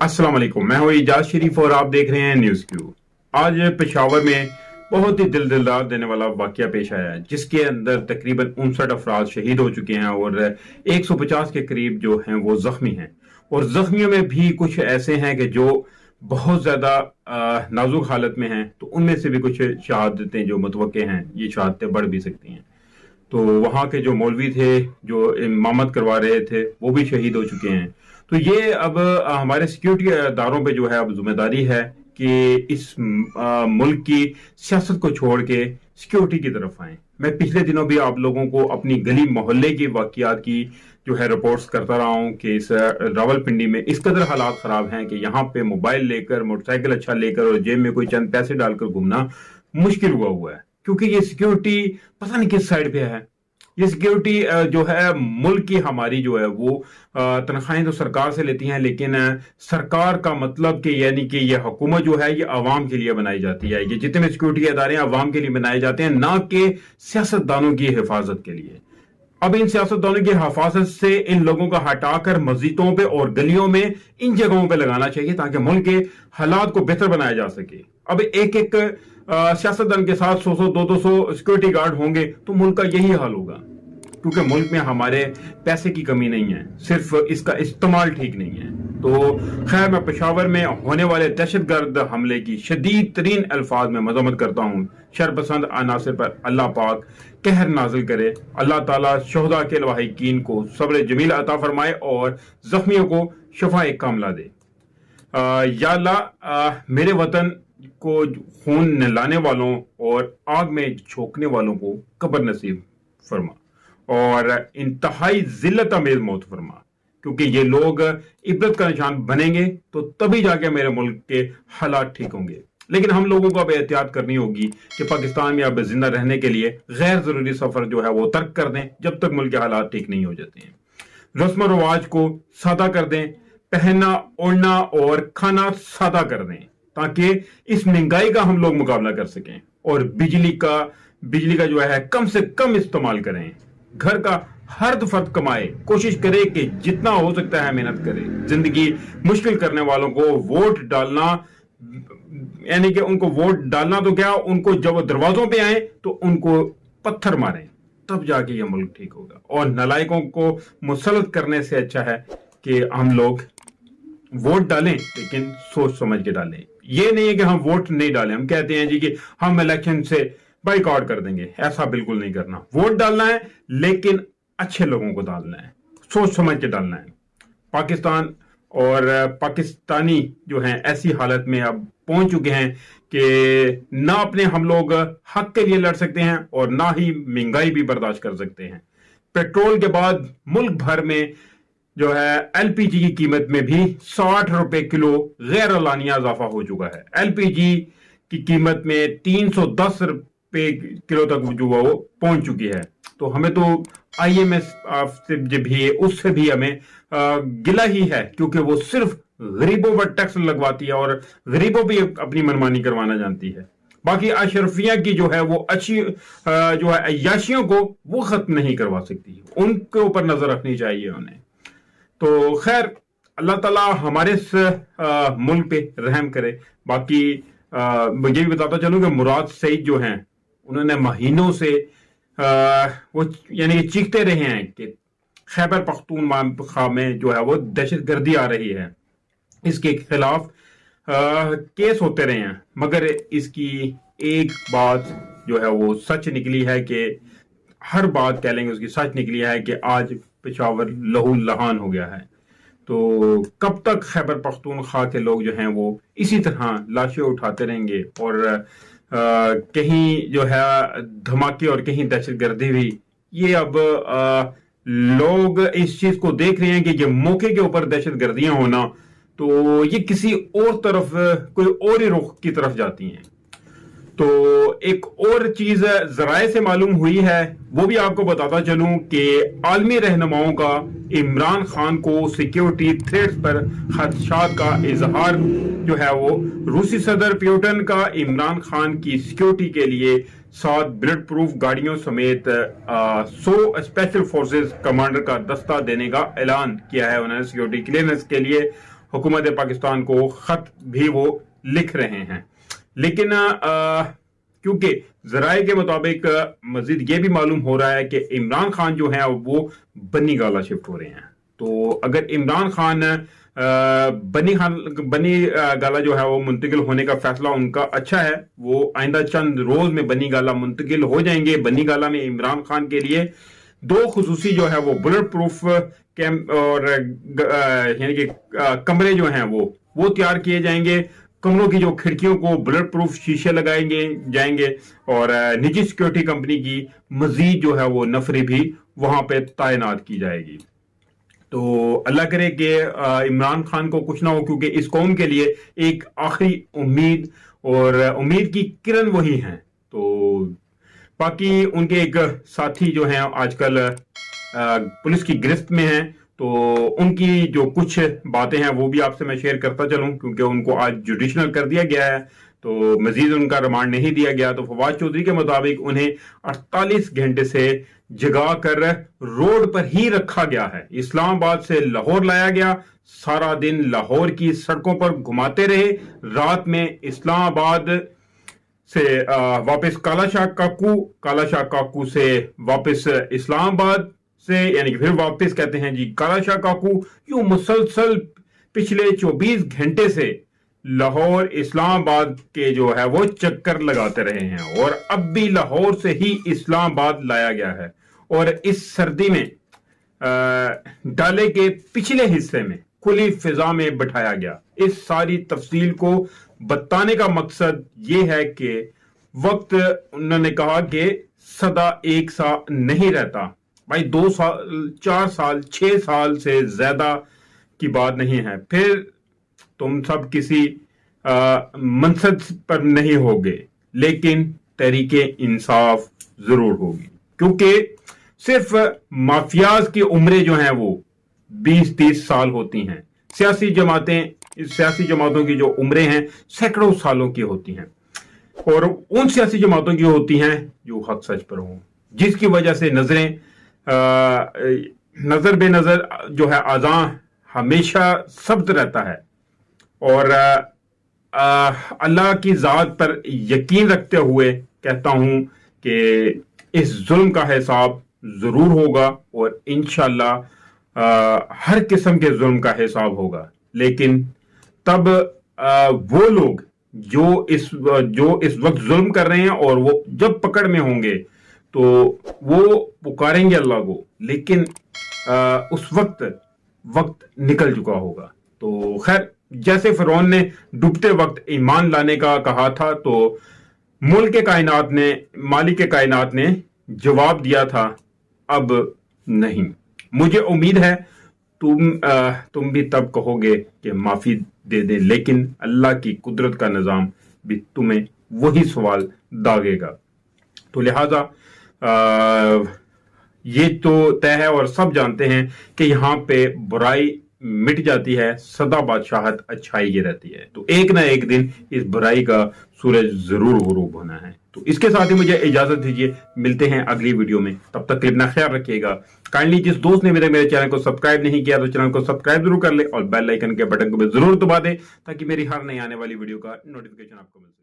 अस्सलाम वालेकुम, मैं हूँ इजाज शरीफ और आप देख रहे हैं न्यूज़ क्यू। आज पेशावर में बहुत ही दिलदार देने वाला वाकया पेश आया है, जिसके अंदर तकरीबन 59 अफराद शहीद हो चुके हैं और 150 के करीब जो हैं वो जख्मी हैं। और जख्मियों में भी कुछ ऐसे हैं कि जो बहुत ज़्यादा नाजुक हालत में हैं, तो उनमें से भी कुछ शहादतें जो मुतवक्के हैं, ये शहादतें बढ़ भी सकती हैं। तो वहाँ के जो मौलवी थे जो इमामत करवा रहे थे, वो भी शहीद हो चुके हैं। तो ये अब हमारे सिक्योरिटी इदारों पे जो है अब जिम्मेदारी है कि इस मुल्क की सियासत को छोड़ के सिक्योरिटी की तरफ आए। मैं पिछले दिनों भी आप लोगों को अपनी गली मोहल्ले की वाकयात की जो है रिपोर्ट्स करता रहा हूँ कि इस रावलपिंडी में इस कदर हालात खराब हैं कि यहाँ पे मोबाइल लेकर, मोटरसाइकिल अच्छा लेकर और जेब में कोई चंद पैसे डालकर घूमना मुश्किल हुआ है, क्योंकि ये सिक्योरिटी पता नहीं किस साइड पे है। ये सिक्योरिटी जो है मुल्क की हमारी जो है वो तनख्वाहें तो सरकार से लेती हैं, लेकिन सरकार का मतलब कि यानी कि ये हुकूमत जो है ये अवाम के लिए बनाई जाती है। ये जितने सिक्योरिटी इदारे हैं अवाम के लिए बनाए जाते हैं, ना कि सियासतदानों की हिफाजत के लिए। अब इन सियासतदानों की हिफाजत से इन लोगों का हटाकर मस्जिदों पे और गलियों में इन जगहों पे लगाना चाहिए, ताकि मुल्क के हालात को बेहतर बनाया जा सके। अब एक एक सियासतदान के साथ 100 200 सिक्योरिटी गार्ड होंगे तो मुल्क का यही हाल होगा, क्योंकि मुल्क में हमारे पैसे की कमी नहीं है, सिर्फ इसका इस्तेमाल ठीक नहीं है। तो खैर, मैं पेशावर में होने वाले दहशतगर्द हमले की शदीद तरीन अल्फाज में मजम्मत करता हूँ। शरपसंद अनासर पर अल्लाह पाक कहर नाजिल करे। अल्लाह ताला शहदा के लवाहिकीन को सब्र जमील अता फरमाए और जख्मियों को शफाए कामला दे। या अल्लाह मेरे वतन को खून नहलाने वालों और आग में झोंकने वालों को कब्र नसीब फरमा और इंतहाई जिल्लत अमेज मौत फरमा, क्योंकि ये लोग इबरत का निशान बनेंगे तो तभी जाके मेरे मुल्क के हालात ठीक होंगे। लेकिन हम लोगों को अब एहतियात करनी होगी कि पाकिस्तान में अब जिंदा रहने के लिए गैर जरूरी सफर जो है वो तर्क कर दें, जब तक मुल्क के हालात ठीक नहीं हो जाते हैं। रस्म रवाज को सादा कर दें, पहनना ओढ़ना और खाना सादा कर दें, ताकि इस महंगाई का हम लोग मुकाबला कर सकें। और बिजली का जो है कम से कम इस्तेमाल करें। घर का हर फर्द कमाए, कोशिश करे कि जितना हो सकता है मेहनत करे। जिंदगी मुश्किल करने वालों को वोट डालना, यानी कि उनको वोट डालना तो क्या, उनको जब वो दरवाजों पे आए तो उनको पत्थर मारें, तब जाके ये मुल्क ठीक होगा। और नालायकों को मुसल्लत करने से अच्छा है कि हम लोग वोट डालें, लेकिन सोच समझ के डालें। ये नहीं है कि हम वोट नहीं डालें, हम कहते हैं जी कि हम इलेक्शन से बाइकआउट कर देंगे, ऐसा बिल्कुल नहीं करना। वोट डालना है, लेकिन अच्छे लोगों को डालना है, सोच समझ के डालना है। पाकिस्तान और पाकिस्तानी जो हैं ऐसी हालत में अब पहुंच चुके हैं कि ना अपने हम लोग हक के लिए लड़ सकते हैं और ना ही महंगाई भी बर्दाश्त कर सकते हैं। पेट्रोल के बाद मुल्क भर में जो है एलपीजी की कीमत में भी 60 रुपए किलो गैर एलानिया इजाफा हो चुका है। एलपीजी की कीमत में 310 रुपए किलो तक जो वो पहुंच चुकी है। तो हमें तो आईएमएफ से भी, उससे भी हमें गिला ही है, क्योंकि वो सिर्फ गरीबों पर टैक्स लगवाती है और गरीबों भी अपनी मनमानी करवाना जानती है। बाकी अशरफिया की जो है वो अच्छी जो है अय्याशियों को वो खत्म नहीं करवा सकती, उनके ऊपर नजर रखनी चाहिए उन्हें। तो खैर, अल्लाह ताला हमारे इस मुल्क पे रहम करे। बाकी मुझे भी बताता चलूं कि मुराद सईद जो हैं, उन्होंने महीनों से वो यानी कि चीखते रहे हैं कि खैबर पख्तूनख्वा में जो है वो दहशतगर्दी आ रही है, इसके खिलाफ केस होते रहे हैं। मगर इसकी एक बात जो है वो सच निकली है कि हर बात कह लेंगे उसकी सच निकली है कि आज पेशावर लहू लहान हो गया है। तो कब तक खैबर पख्तूनख्वा के लोग जो हैं वो इसी तरह लाशें उठाते रहेंगे और कहीं जो है धमाके और कहीं दहशतगर्दी भी। ये अब लोग इस चीज को देख रहे हैं कि ये मौके के ऊपर दहशतगर्दियां होना, तो ये किसी और तरफ, कोई और ही रुख की तरफ जाती हैं। तो एक और चीज जराए से मालूम हुई है, वो भी आपको बताता चलूं कि आलमी रहनुमाओं का इमरान खान को सिक्योरिटी थ्रेट्स पर खदशात का इजहार जो है वो रूसी सदर पुतिन का इमरान खान की सिक्योरिटी के लिए 7 बुलेट प्रूफ गाड़ियों समेत 100 स्पेशल फोर्सेस कमांडर का दस्ता देने का ऐलान किया है उन्होंने सिक्योरिटी क्लियरेंस के लिए। हुकूमत पाकिस्तान को खत भी वो लिख रहे हैं। लेकिन क्योंकि जराए के मुताबिक मजीद ये भी मालूम हो रहा है कि इमरान खान जो है वो बनी गाला शिफ्ट हो रहे हैं। तो अगर इमरान खान बनी गाला जो है वो मुंतकिल होने का फैसला उनका अच्छा है, वो आइंदा चंद रोज में बनी गाला मुंतकिल हो जाएंगे। बनी गाला में इमरान खान के लिए 2 खुसूसी जो है वो बुलेट प्रूफ कैंप और यानी कि कमरे जो हैं वो तैयार किए जाएंगे। कमरों की जो खिड़कियों को बुलेट प्रूफ शीशे लगाएंगे जाएंगे और निजी सिक्योरिटी कंपनी की मजीद जो है वो नफरी भी वहां पे तैनात की जाएगी। तो अल्लाह करे कि इमरान खान को कुछ ना हो, क्योंकि इस कौम के लिए एक आखिरी उम्मीद और उम्मीद की किरण वही हैं। तो बाकी उनके एक साथी जो हैं आजकल पुलिस की गिरफ्त में हैं, तो उनकी जो कुछ बातें हैं वो भी आपसे मैं शेयर करता चलूं, क्योंकि उनको आज जुडिशनल कर दिया गया है, तो मजीद उनका रिमांड नहीं दिया गया। तो फवाद चौधरी के मुताबिक उन्हें 48 घंटे से जगा कर रोड पर ही रखा गया है। इस्लामाबाद से लाहौर लाया गया, सारा दिन लाहौर की सड़कों पर घुमाते रहे, रात में इस्लामाबाद से वापस काला शाह काकू से वापस इस्लामाबाद से, यानी कि फिर वापस कहते हैं जी काला शाह काकू। यूं मुसलसल पिछले 24 घंटे से लाहौर इस्लामाबाद के जो है वो चक्कर लगाते रहे हैं और अब भी लाहौर से ही इस्लामाबाद लाया गया है। और इस सर्दी में डाले के पिछले हिस्से में खुली फिजा में बिठाया गया। इस सारी तफसील को बताने का मकसद ये है कि वक्त, उन्होंने कहा कि सदा एक सा नहीं रहता भाई, 2 साल 4 साल 6 साल से ज्यादा की बात नहीं है, फिर तुम सब किसी मनसब पर नहीं होगे, लेकिन तहरीके इंसाफ जरूर होगी। क्योंकि सिर्फ माफियाज की उम्रें जो हैं वो 20-30 साल होती हैं, सियासी जमातों की जो उम्रें हैं सैकड़ों सालों की होती हैं, और उन सियासी जमातों की होती हैं जो हक सच पर हों, जिसकी वजह से नजर बेनजर जो है आज़ां हमेशा सब्त रहता है। और अल्लाह की ज़ात पर यकीन रखते हुए कहता हूं कि इस जुल्म का हिसाब जरूर होगा और इंशाअल्लाह हर किस्म के जुल्म का हिसाब होगा। लेकिन तब वो लोग जो इस वक्त जुल्म कर रहे हैं और वो जब पकड़ में होंगे तो वो पुकारेंगे अल्लाह को, लेकिन उस वक्त निकल चुका होगा। तो खैर, जैसे फिरौन ने डूबते वक्त ईमान लाने का कहा था, तो मालिक के कायनात ने जवाब दिया था अब नहीं। मुझे उम्मीद है तुम भी तब कहोगे कि माफी दे दे, लेकिन अल्लाह की कुदरत का निजाम भी तुम्हें वही सवाल दागेगा। तो लिहाजा ये तो तय है और सब जानते हैं कि यहाँ पे बुराई मिट जाती है, सदा बादशाहत अच्छाई की रहती है। तो एक ना एक दिन इस बुराई का सूरज जरूर गुरूब होना है। तो इसके साथ ही मुझे इजाजत दीजिए, मिलते हैं अगली वीडियो में, तब तक अपना ख्याल रखिएगा। काइंडली जिस दोस्त ने मेरे चैनल को सब्सक्राइब नहीं किया तो चैनल को सब्सक्राइब जरूर कर ले और बेल आइकन के बटन को भी जरूर दबा दे, ताकि मेरी हर नई आने वाली वीडियो का नोटिफिकेशन आपको मिल सके।